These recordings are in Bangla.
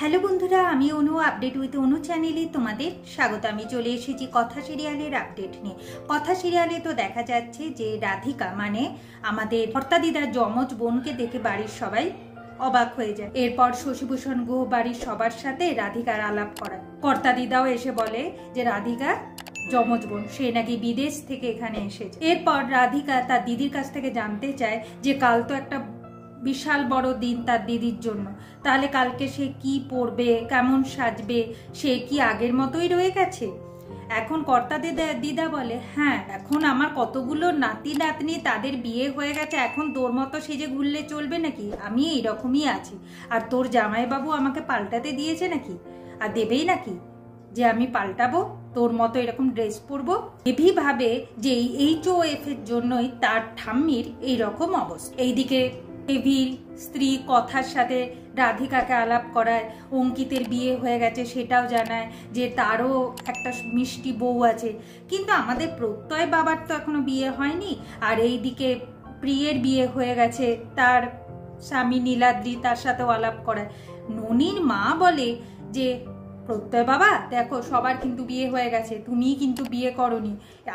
হ্যালো বন্ধুরা, আমি অনু আপডেট উইথ অনু চ্যানেলে তোমাদের স্বাগত। আমি চলে এসেছি কথা সিরিয়ালের আপডেট নিয়ে। কথা সিরিয়ালে তো দেখা যাচ্ছে যে রাধিকা মানে আমাদের কর্তাদিদার যমজ বোনকে দেখে বাড়ির সবাই অবাক হয়ে যায়। এরপর শশীভূষণ গুহ বাড়ির সবার সাথে রাধিকার আলাপ করায়। কর্তাদিদাও এসে বলে যে রাধিকা যমজ বোন, সে নাকি বিদেশ থেকে এখানে এসেছে। এরপর রাধিকা তার দিদির কাছ থেকে জানতে চায় যে কাল তো একটা বিশাল বড় দিন তার দিদির জন্য, তাহলে কালকে সে কি পরবে, কেমন সাজবে, সে কি আগের মতোই রয়ে গেছে? এখন কর্তা দিদা বলে, হ্যাঁ এখন আমার কতগুলো নাতি নাতনি, তাদের বিয়ে হয়ে গেছে, এখন তোর মতো সেজে ঘুরলে চলবে নাকি? আমি এইরকমই আছি, আর তোর জামাইবাবু আমাকে পাল্টাতে দিয়েছে নাকি, আর দেবেই নাকি যে আমি পাল্টাবো, তোর মতো এরকম ড্রেস পরবো? এভি ভাবে যে এই HOF এর জন্যই তার ঠাম্মির এইরকম অবস্থা। এইদিকে এভির স্ত্রী কথার সাথে রাধিকাকে আলাপ করায়, অঙ্কিতের বিয়ে হয়ে গেছে সেটাও জানায়, যে তারও একটা মিষ্টি বউ আছে। কিন্তু আমাদের প্রত্যয় বাবার তো এখনো বিয়ে হয়নি। আর এইদিকে প্রিয়ের বিয়ে হয়ে গেছে, তার স্বামী নীলাদ্রি, তার সাথেও আলাপ করায়। ননির মা বলে যে প্রত্যয় বাবা দেখো, সবার কিন্তু বিয়ে হয়ে গেছে, তুমিই কিন্তু বিয়ে করনি,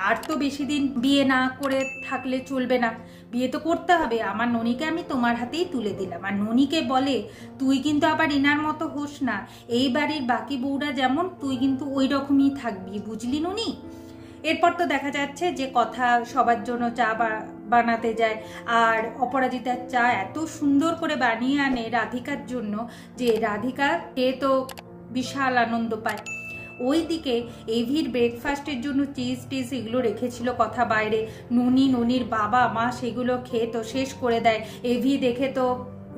আর তো বেশি দিন বিয়ে না করে থাকলে চলবে না, বিয়ে তো করতে হবে। আমার ননিকে আমি তোমার হাতেই তুলে দিলাম। আর ননিকে বলে, তুই কিন্তু আবার এনার মতো হোস না, এই বাড়ির বাকি বউরা যেমন তুই কিন্তু ওই রকমই থাকবি, বুঝলি ননি? এরপর তো দেখা যাচ্ছে যে কথা সবার জন্য চা বানাতে যায়, আর অপরাজিতার চা এত সুন্দর করে বানিয়ে আনে রাধিকার জন্য যে রাধিকা কে তো বিশাল আনন্দ পায়। ওইদিকে এভির ব্রেকফাস্টের জন্য চিজ এগুলো রেখেছিল কথা বাইরে, ননির বাবা মা সেগুলো খেয়ে তো শেষ করে দেয়। এভি দেখে তো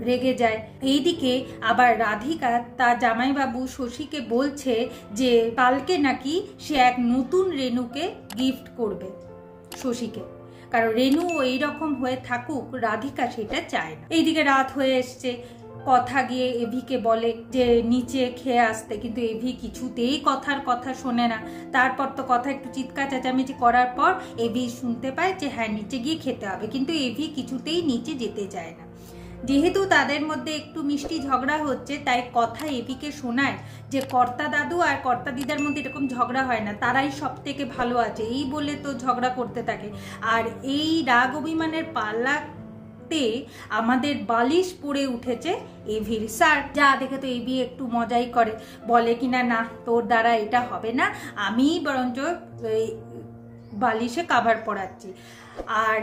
রেগে যায়। এইদিকে আবার রাধিকা তার জামাইবাবু শশীকে বলছে যে কালকে নাকি সে এক নতুন রেনুকে গিফট করবে শশীকে, কারণ রেনু এইরকম হয়ে থাকুক রাধিকা সেটা চায় না। এইদিকে রাত হয়ে এসছে, কথা গিয়ে এভিকে বলে যে নিচে খেয়ে আসতে, কিন্তু এভি কিছুতেই কথা শোনে না। তারপর তো কথা একটু চিৎকার চেঁচামেচি করার পর এভি শুনতে পায় যে হ্যাঁ নিচে গিয়ে খেতে হবে, কিন্তু এভি কিছুতেই নিচে যেতে চায় না। যেহেতু তাদের মধ্যে একটু মিষ্টি ঝগড়া হচ্ছে, তাই কথা এভিকে শোনায় যে কর্তা দাদু আর কর্তা দিদার মধ্যে এরকম ঝগড়া হয় না, তারাই সব থেকে ভালো আছে, এই বলে তো ঝগড়া করতে থাকে। আর এই রাগ অভিমানের পাল্লা আমাদের বালিশ পড়ে উঠেছে এভির। স্যার যা দেখে তো এভি একটু মজাই করে, বলে কিনা না তোর দ্বারা এটা হবে না, আমি বরঞ্চ বালিশে কাভার পরাচ্ছি। আর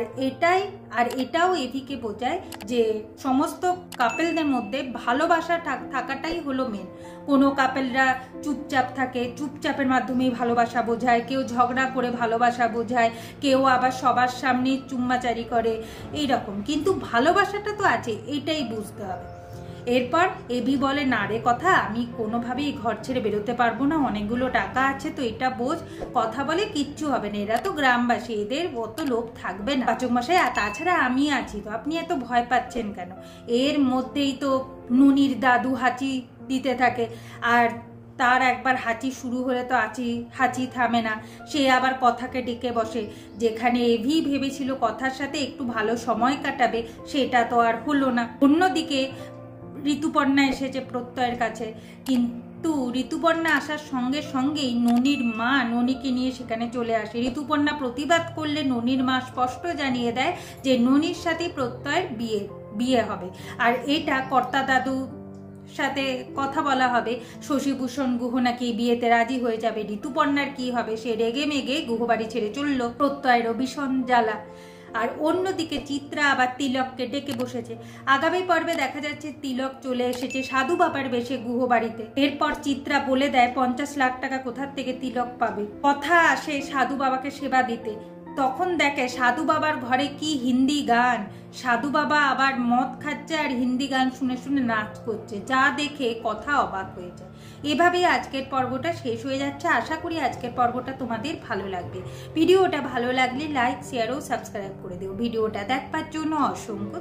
এটাও এভিকে বোঝায় যে সমস্ত কাপেলদের মধ্যে ভালোবাসা থাকাটাই হলো মেন। কোনো কাপেলরা চুপচাপ থাকে, চুপচাপের মাধ্যমেই ভালোবাসা বোঝায়, কেউ ঝগড়া করে ভালোবাসা বোঝায়, কেউ আবার সবার সামনে চুম্মাচারি করে, এইরকম। কিন্তু ভালোবাসাটা তো আছে, এটাই বুঝতে হবে। এরপর এভি বলে, না রে কথা, আমি কোনোভাবেই ঘর ছেড়ে বেরোতে পারবো না, অনেকগুলো টাকা আছে তো এটা বোঝ। কথা বলে কিচ্ছু হবে না, এরা তো গ্রামবাসী, এদের অত লোক থাকবে না পাচক মশাই, আর তাছাড়া আমি আছি তো, আপনি এত ভয় পাচ্ছেন কেন? এর মধ্যেই তো ননির দাদু হাঁচি দিতে থাকে, আর তার একবার হাঁচি শুরু হলে তো হাঁচি থামে না। সে আবার কথাকে ডেকে বসে, যেখানে এভি ভেবেছিল কথার সাথে একটু ভালো সময় কাটাবে, সেটা তো আর হলো না। অন্যদিকে ঋতুপর্ণা এসেছে প্রত্যয়ের কাছে, কিন্তু ঋতুপর্ণা আসার সঙ্গে সঙ্গেই ননির মা ননিকে নিয়ে সেখানে চলে আসে। ঋতুপর্ণা প্রতিবাদ করলে ননির মা স্পষ্ট জানিয়ে দেয় যে ননির সাথে প্রত্যয়ের বিয়ে হবে, আর এটা কর্তা দাদু সাথে কথা বলা হবে, শশীভূষণ গুহ নাকি বিয়েতে রাজি হয়ে যাবে। ঋতুপর্ণার কি হবে? সে রেগে মেগে গুহবাড়ি ছেড়ে চললো, প্রত্যয়েরও ভীষণ জ্বালা। আর অন্যদিকে চিত্রা আবার তিলককে ডেকে বসেছে। আগামী পর্বে দেখা যাচ্ছে তিলক চলে এসেছে সাধু বাবার বেশে গুহবাড়িতে। এরপর চিত্রা বলে দেয় 50 লাখ টাকা কোথার থেকে তিলক পাবে। কথা আসে সাধু বাবাকে সেবা দিতে, তখন দেখে সাধু বাবার ঘরে কি হিন্দি গান, সাধু বাবা আবার মদ খাচ্ছে আর হিন্দি গান শুনে শুনে নাচ করছে, যা দেখে কথা অবাক হয়ে যায়। এভাবেই আজকের পর্বটা শেষ হয়ে যাচ্ছে। আশা করি আজকের পর্বটা তোমাদের ভালো লাগবে। ভিডিওটা ভালো লাগলে লাইক, শেয়ার ও সাবস্ক্রাইব করে দিও। ভিডিওটা দেখবার জন্য অসংখ্য